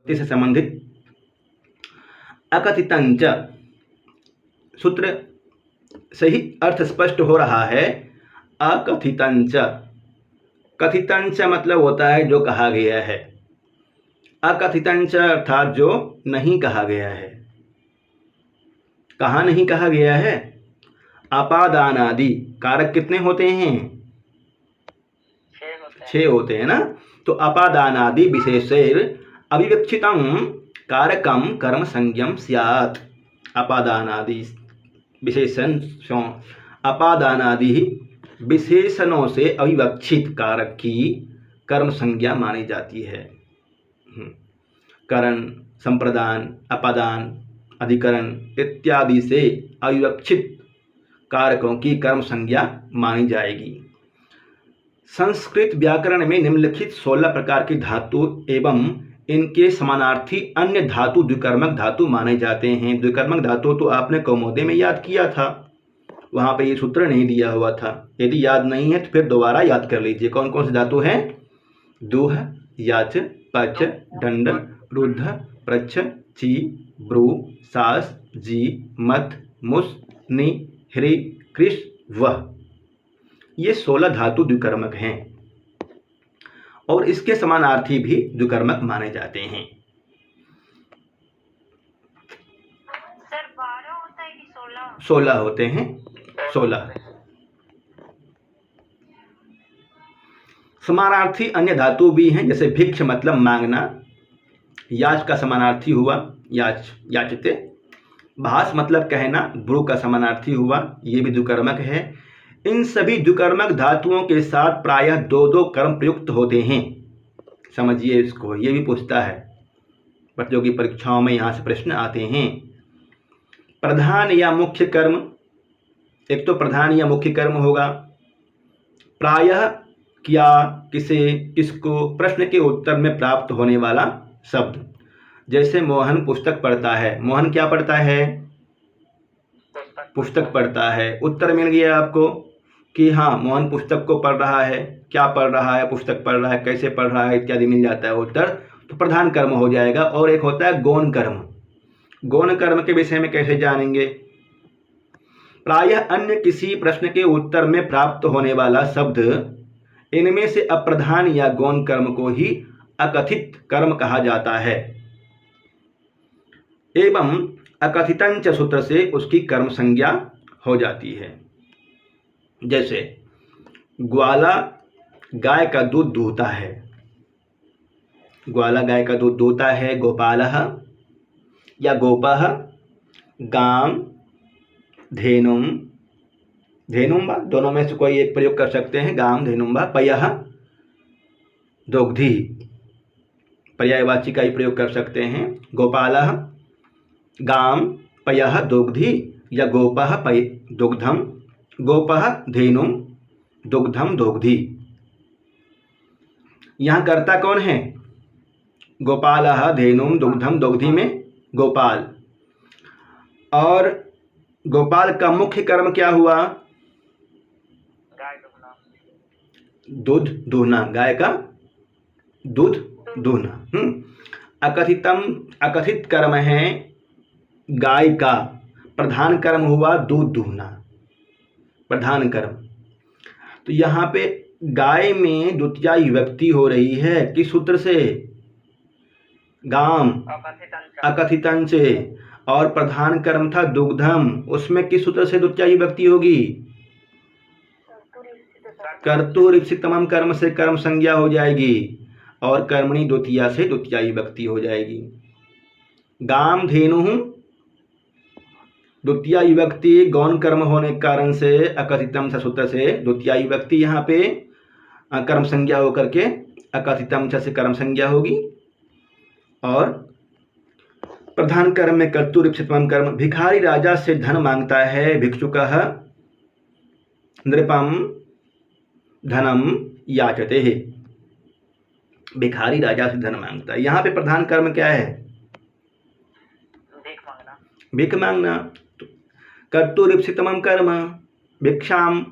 से संबंधित अकथितंच सूत्र से ही अर्थ स्पष्ट हो रहा है। अकथितंच, कथितंच मतलब होता है जो कहा गया है, अकथितंच अर्थात जो नहीं कहा गया है। कहाँ नहीं कहा गया है? अपादानादि कारक कितने होते हैं? 6 होते हैं ना। तो अपादानादि विशेषैर अविवक्षितम कारकम कर्म संज्ञम स्यात्। अपादानादि विशेषण, अपादानादि विशेषणों से अविवक्षित कारक की कर्म संज्ञा मानी जाती है। करण, संप्रदान, अपादान, अधिकरण इत्यादि से अविवक्षित कारकों की कर्म संज्ञा मानी जाएगी। संस्कृत व्याकरण में निम्नलिखित 16 प्रकार की धातु एवं इनके समानार्थी अन्य धातु द्विकर्मक धातु माने जाते हैं। द्विकर्मक धातु तो आपने कौमुदी में याद किया था, वहाँ पे ये सूत्र नहीं दिया हुआ था। यदि याद नहीं है तो फिर दोबारा याद कर लीजिए। कौन कौन से धातु हैं? दूह, याच, पच, दंड, रुद्ध, प्रच्छ, ची, ब्रू, सास, जी, मत, मुस, नि, ह्री, कृष, वह। ये 16 धातु द्विकर्मक हैं और इसके समानार्थी भी द्विकर्मक माने जाते हैं। सर 12 होता है कि 16? 16 होते हैं, 16। समानार्थी अन्य धातु भी हैं, जैसे भिक्ष मतलब मांगना, याच का समानार्थी हुआ याच, याचते। भास मतलब कहना, ब्रू का समानार्थी हुआ, ये भी द्विकर्मक है। इन सभी द्विकर्मक धातुओं के साथ प्रायः 2-2 कर्म प्रयुक्त होते हैं। समझिए इसको, ये भी पूछता है प्रतियोगी परीक्षाओं में, यहाँ से प्रश्न आते हैं। प्रधान या मुख्य कर्म, एक तो प्रधान या मुख्य कर्म होगा। प्रायः क्या, किसे, किसको, प्रश्न के उत्तर में प्राप्त होने वाला शब्द। जैसे मोहन पुस्तक पढ़ता है, मोहन क्या पढ़ता है? पुस्तक पढ़ता है। उत्तर मिल गया आपको कि हाँ मोहन पुस्तक को पढ़ रहा है, क्या पढ़ रहा है, पुस्तक पढ़ रहा है, कैसे पढ़ रहा है इत्यादि मिल जाता है उत्तर, तो प्रधान कर्म हो जाएगा। और एक होता है गौण कर्म। गौण कर्म के विषय में कैसे जानेंगे? प्रायः अन्य किसी प्रश्न के उत्तर में प्राप्त होने वाला शब्द, इनमें से अप्रधान या गौण कर्म को ही अकथित कर्म कहा जाता है एवं अकथितंच सूत्र से उसकी कर्म संज्ञा हो जाती है। जैसे ग्वाला गाय का दूध दूहता है, ग्वाला गाय का दूध दूहता है। गोपालः या गोपः गाम धेनुम, धेनुम वा, दोनों में से कोई एक प्रयोग कर सकते हैं। गाम धेनुम वा। पयः दोग्धी, पर्यायवाची का ही प्रयोग कर सकते हैं। गोपालः गाम पयः दोग्धी या गोपः पय दुग्धम, गोपः धेनुम दुग्धम दोग्धी। यहाँ कर्ता कौन है? गोपालः धेनुम दुग्धम दोग्धी में गोपाल। और गोपाल का मुख्य कर्म क्या हुआ? दूध दूहना, गाय का दूध दूहना। अकथित कर्म है गाय का, प्रधान कर्म हुआ दूध दूहना, प्रधान कर्म। तो यहाँ पे गाय में द्वितीया विभक्ति हो रही है किस सूत्र से? गाम, अकथितंच। और प्रधान कर्म था दुग्धम, उसमें किस सूत्र से द्वितीया विभक्ति होगी? कर्तुरीप्सितमम कर्म से कर्म संज्ञा हो जाएगी और कर्मणि द्वितीया से द्वितीया विभक्ति हो जाएगी। गाम धेनु द्वितीया विभक्ति गौण कर्म होने के कारण से अकथितम सूत्र से द्वितीया विभक्ति यहाँ पे कर्म संज्ञा होकर के अकथितम से कर्म संज्ञा होगी। और प्रधान कर्म में कर्तुरीप्सितमम कर्म। भिखारी राजा से धन मांगता है, भिक्षुकः नृपम धनम याचते है। भिखारी राजा से धन मांगता है। यहाँ पे प्रधान कर्म क्या है? भीख मांगना। कर्तुरीप्सितमम कर्म भिक्षाम,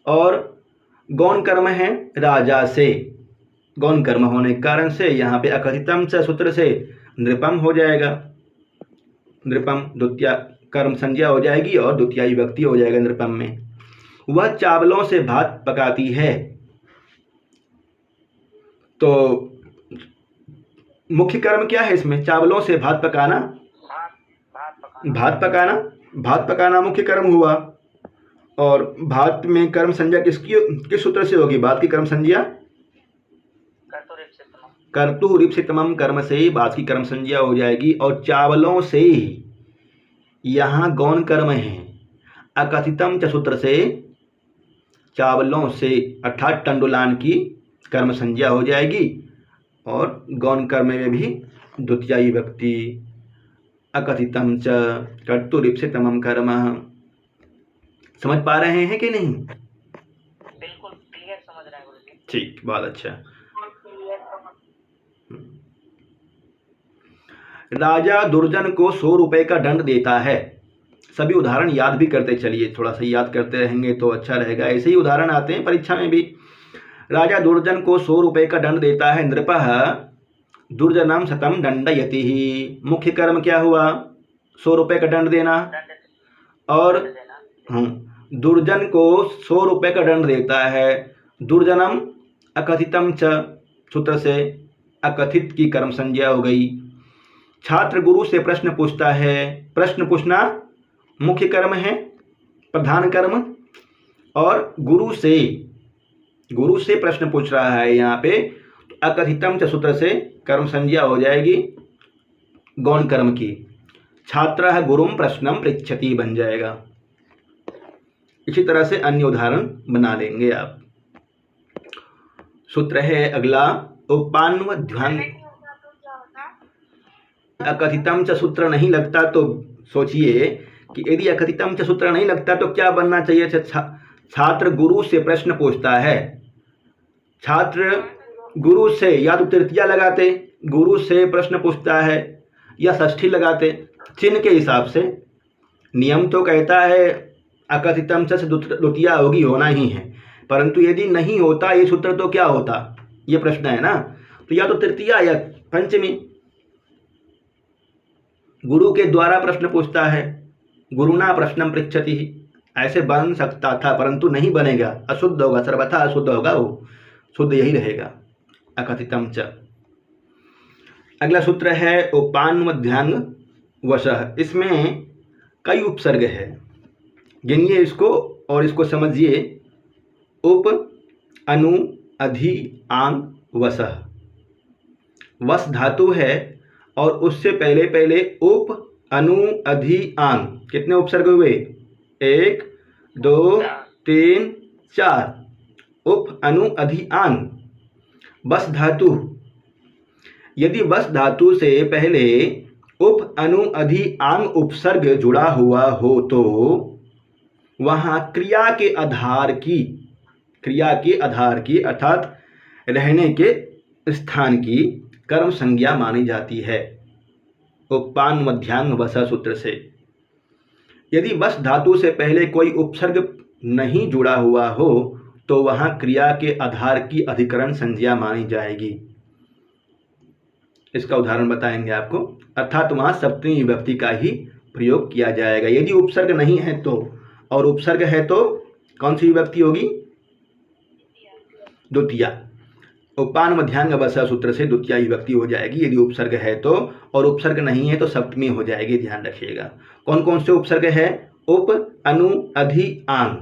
और गौण कर्म है राजा से। गौण कर्म होने के कारण से यहाँ पे अकथितम च सूत्र से नृपम हो जाएगा। नृपम द्वितीय कर्म संज्ञा हो जाएगी और द्वितीय विभक्ति हो जाएगा नृपम में। वह चावलों से भात पकाती है। तो मुख्य कर्म क्या है इसमें? चावलों से भात पकाना। भात पकाना मुख्य कर्म हुआ। और भात में कर्म संज्ञा किस सूत्र से होगी? भात की कर्म संज्ञा कर्तुरीप्सितमम कर्म से ही बात की कर्म संज्ञा हो जाएगी। और चावलों से यहाँ गौण कर्म है। अकथितम च सूत्र से चावलों से अर्थात टंडुलान की कर्म संज्ञा हो जाएगी। और गौण कर्म में भी द्वितीय विभक्ति अकथितम च कर्तुरीप्सितमम कर्म। समझ पा रहे हैं कि नहीं? बिल्कुल क्लियर समझ रहे हैं गुरुजी। ठीक, बहुत अच्छा। राजा दुर्जन को 100 रुपए का दंड देता है। सभी उदाहरण याद भी करते चलिए, थोड़ा सा याद करते रहेंगे तो अच्छा रहेगा। ऐसे ही उदाहरण आते हैं परीक्षा में भी। राजा दुर्जन को 100 रुपए का दंड देता है। नृपः दुर्जनम शतम दंडयति ही। मुख्य कर्म क्या हुआ? 100 रुपए का दंड देना। और दुर्जन को 100 रुपए का दंड देता है। दुर्जनम अकथितम च सूत्र से अकथित की कर्म संज्ञा हो गई। छात्र गुरु से प्रश्न पूछता है। प्रश्न पूछना मुख्य कर्म है, प्रधान कर्म। और गुरु से प्रश्न पूछ रहा है यहाँ पे, तो अकथितम च सूत्र से कर्म संज्ञा हो जाएगी गौण कर्म की। छात्रः गुरुम प्रश्नम पृच्छति बन जाएगा। इसी तरह से अन्य उदाहरण बना लेंगे आप। सूत्र है अगला उपान्वध्यान। अकथितम च सूत्र नहीं लगता तो सोचिए कि यदि अकथितम च सूत्र नहीं लगता तो क्या बनना चाहिए? छात्र गुरु से प्रश्न पूछता है। छात्र गुरु से या तो तृतीया लगाते, गुरु से प्रश्न पूछता है, या षष्ठी लगाते। चिन्ह के हिसाब से नियम तो कहता है अकथितम च द्वितीया होगी, होना ही है। परंतु यदि नहीं होता ये सूत्र तो क्या होता, ये प्रश्न है ना। तो या तो तृतीया या पंचमी। गुरु के द्वारा प्रश्न पूछता है, गुरुना प्रश्नम पृच्छति, ऐसे बन सकता था परंतु नहीं बनेगा, अशुद्ध होगा, सर्वथा अशुद्ध होगा, वो शुद्ध यही रहेगा अकथितम च। अगला सूत्र है उपान्वध्यांग वशः। इसमें कई उपसर्ग है, गिनिए इसको और इसको समझिए। उप अनु अधि आंग वसः। वस धातु है और उससे पहले उप अनु अधि आंग। कितने उपसर्ग हुए? 1 2 3 4। उप अनु अधि आंग। बस धातु। यदि बस धातु से पहले उप अनु अधि आंग उपसर्ग जुड़ा हुआ हो तो वहाँ क्रिया के आधार की अर्थात रहने के स्थान की कर्म संज्ञा मानी जाती है उपान्वध्यांग वसः सूत्र से। यदि बस धातु से पहले कोई उपसर्ग नहीं जुड़ा हुआ हो तो वहाँ क्रिया के आधार की अधिकरण संज्ञा मानी जाएगी। इसका उदाहरण बताएंगे आपको। अर्थात वहाँ सप्तमी विभक्ति का ही प्रयोग किया जाएगा। यदि उपसर्ग नहीं है तो, और उपसर्ग है तो कौन सी विभक्ति होगी? द्वितीया। उपान्वध्यांग वसः सूत्र से द्वितीया विभक्ति हो जाएगी यदि उपसर्ग है तो, और उपसर्ग नहीं है तो सप्तमी हो जाएगी। ध्यान रखिएगा। कौन कौन से उपसर्ग है? उप अनु अधि आंग।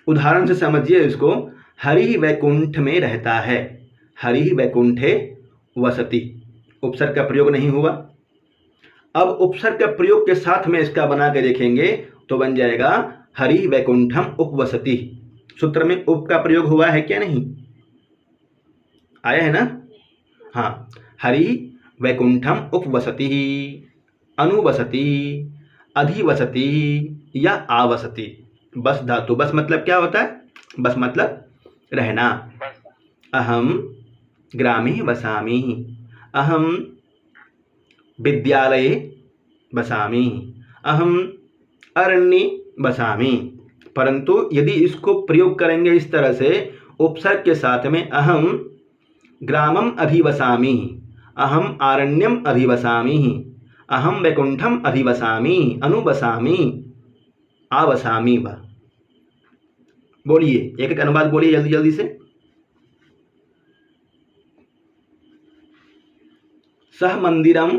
उदाहरण से समझिए इसको। हरि वैकुंठ में रहता है। हरि वैकुंठे वसति। उपसर्ग का प्रयोग नहीं हुआ। अब उपसर्ग का प्रयोग के साथ में इसका बना के देखेंगे तो बन जाएगा हरि वैकुंठम उपवसति। सूत्र में उप का प्रयोग हुआ है क्या? नहीं आया है ना? हाँ। हरि वैकुंठम उपवसति, अनुवसति, अधिवसति या आवसति। बस धातु। बस मतलब क्या होता है? बस मतलब रहना। अहम ग्रामे वसामि, अहम विद्यालये वसामि, अहम अरण्ये वसामि। परंतु यदि इसको प्रयोग करेंगे इस तरह से उपसर्ग के साथ में अहम ग्रामम अधिवसामि, अहम आरण्यम अधिवसामि, अहम वैकुंठम अधिवसामि, अनुवसामि, आवसामि व। बोलिए, एक एक अनुवाद बोलिए जल्दी जल्दी से। सह मंदिरम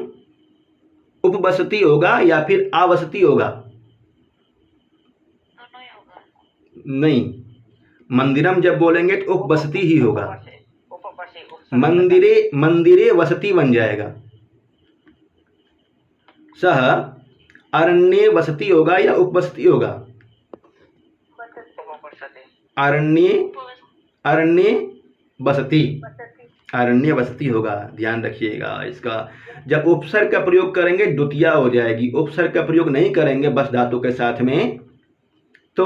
उपवसति होगा या फिर आवसति होगा? दोनों ही होगा। नहीं, मंदिरम जब बोलेंगे तो उपवसति ही होगा। उपपसे उपसर्ग मंदिरे मंदिरे वसति बन जाएगा। सह अरण्ये वसति होगा या उपवसति होगा? उपपसते अरण्ये अरण्ये वसति, वसति। अरण्य वसति होगा। ध्यान रखिएगा इसका। जब उपसर्ग का प्रयोग करेंगे द्वितीया हो जाएगी, उपसर्ग का प्रयोग नहीं करेंगे बस धातु के साथ में तो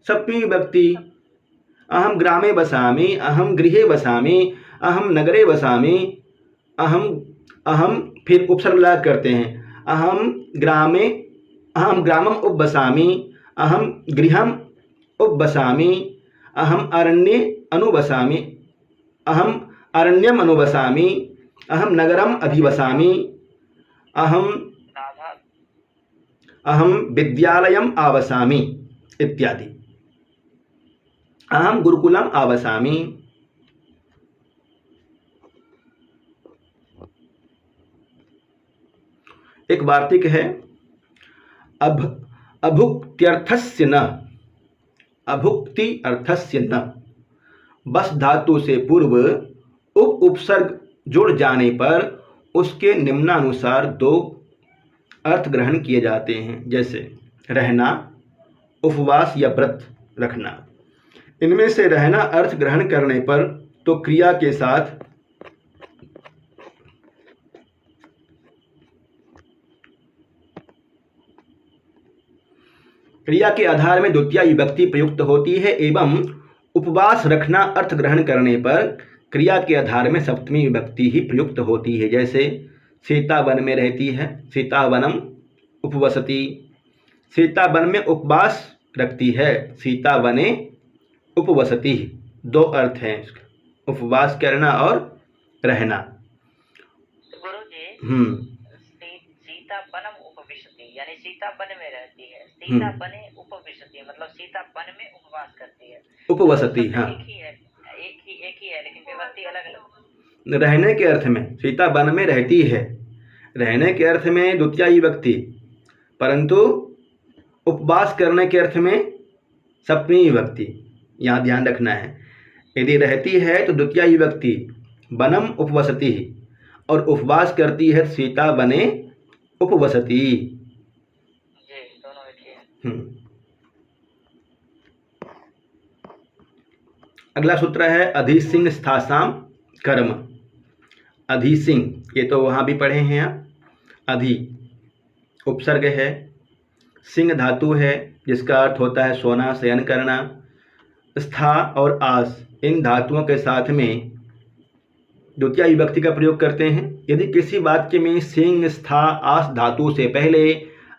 सप्तमी विभक्ति। अहम ग्रामे वसामि, अहम गृहे वसामि, अहम नगरे वसामि, अहम फिर उपसर्ग लगा करते हैं। अहम ग्रामम उपवसामि, अहम गृहम उपवसामि, अहम अरण्ये अनुवसामि, अहम अरण्यम अनुवसामि, अहम नगरम अधिवसामि, राधा अहम विद्यालयम आवसामि इत्यादि। अहम गुरुकुलम आवसामि। एक वार्तिक है, अभुक्त्यर्थस्य न, अभुक्ति अर्थस्य न, बस धातु से पूर्व उपसर्ग जुड़ जाने पर उसके निम्नानुसार दो अर्थ ग्रहण किए जाते हैं, जैसे रहना, उपवास या व्रत रखना। इनमें से रहना अर्थ ग्रहण करने पर तो क्रिया के साथ क्रिया के आधार में द्वितीया विभक्ति प्रयुक्त होती है, एवं उपवास रखना अर्थ ग्रहण करने पर क्रिया के आधार में सप्तमी विभक्ति ही प्रयुक्त होती है। जैसे सीता वन में रहती है, सीता वनम उपवसति, सीता वन में उपवास रखती है, सीता वने उपवसति। दो अर्थ हैं इसका, उपवास करना और रहना। गुरु जी सीता बनम उपविशति यानी सीता वन में रहती है, सीता बने उपविशति मतलब सीता वन में उपवास करती है। उपवसति, हाँ, एक ही है लेकिन विभक्ति अलग अलग। रहने के अर्थ में सीता वन में रहती है, रहने के अर्थ में द्वितीया विभक्ति, परंतु उपवास करने के अर्थ में सप्तमी विभक्ति। यहाँ ध्यान रखना है, यदि रहती है तो द्वितीया विभक्ति वनम उपवसति, और उपवास करती है सीता वने उपवसति। जी दोनों एक ही है। अगला सूत्र है अधिसिंह स्थासाम कर्म। अधिसिंह, ये तो वहाँ भी पढ़े हैं आप। अधि उपसर्ग है, सिंह धातु है जिसका अर्थ होता है सोना, शयन करना। स्था और आस इन धातुओं के साथ में द्वितीया विभक्ति का प्रयोग करते हैं। यदि किसी वाक्य में सिंह, स्था, आस धातु से पहले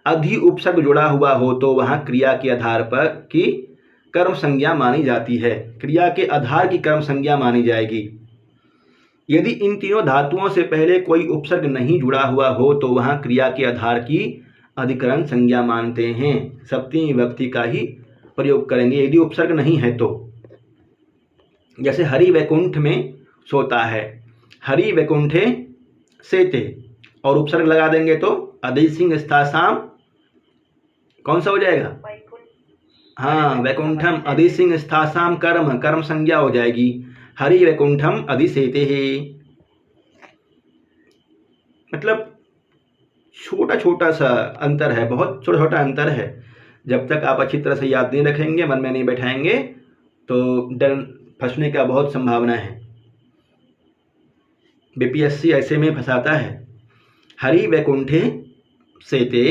अधि उपसर्ग जुड़ा हुआ हो तो वहाँ क्रिया के आधार पर की कर्म संज्ञा मानी जाती है, क्रिया के आधार की कर्म संज्ञा मानी जाएगी। यदि इन तीनों धातुओं से पहले कोई उपसर्ग नहीं जुड़ा हुआ हो तो वहाँ क्रिया के आधार की अधिकरण संज्ञा मानते हैं, सप्तमी विभक्ति का ही प्रयोग करेंगे यदि उपसर्ग नहीं है तो। जैसे हरि वैकुंठ में सोता है, हरि वैकुंठे सेते, और उपसर्ग लगा देंगे तो अधिसिंह स्थासाम कौन सा हो जाएगा? हाँ, वैकुंठम अधिसिंह स्थासाम कर्म, कर्म संज्ञा हो जाएगी। हरि वैकुंठम अधिसेते है, मतलब छोटा छोटा सा अंतर है, बहुत छोटा छोटा अंतर है। जब तक आप अच्छी तरह से याद नहीं रखेंगे, मन में नहीं बैठाएंगे तो डर फंसने का बहुत संभावना है। बीपीएससी ऐसे में फंसाता है। हरि वैकुंठे सेते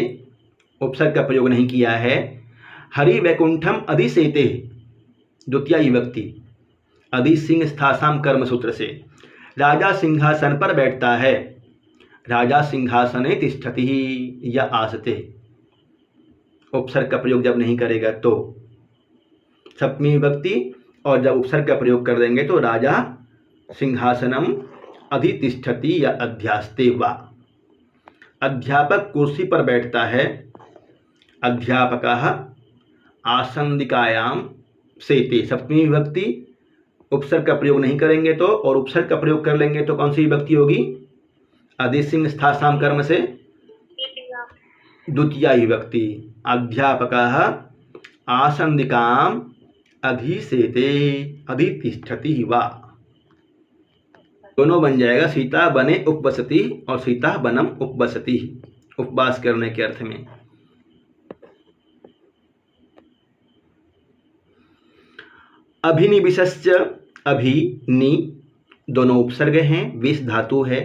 उपसर्ग का प्रयोग नहीं किया है, हरि वैकुंठम अधिसेते द्वितीया विभक्ति, अधिसिंह स्थासाम कर्म सूत्र से। राजा सिंहासन पर बैठता है, राजा सिंहासने तिष्ठति या आसते, उपसर्ग का प्रयोग जब नहीं करेगा तो सप्तमी विभक्ति, और जब उपसर्ग का प्रयोग कर देंगे तो राजा सिंहासनम अधितिष्ठति या अध्यास्ते वा। अध्यापक कुर्सी पर बैठता है, अध्यापकः आसंदिकायाम सेते, सप्तमी विभक्ति, उपसर्ग का प्रयोग नहीं करेंगे तो, और उपसर्ग का प्रयोग कर लेंगे तो कौन सी विभक्ति होगी? अधिसिंह स्थासाम कर्म से द्वितीया विभक्ति। अध्यापकः आसंदिकाम अधिसेते अधितिष्ठति वा। दोनों बन जाएगा सीता बने उपवसति और सीता बनम उपवसति, उपवास करने के अर्थ में। अभिनिविशश्च, अभि नि दोनों उपसर्ग हैं, विश धातु है।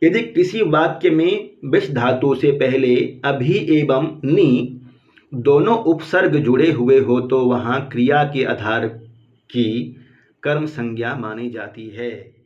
यदि किसी वाक्य में विश धातु से पहले अभि एवं नि दोनों उपसर्ग जुड़े हुए हो तो वहाँ क्रिया के आधार की कर्म संज्ञा मानी जाती है।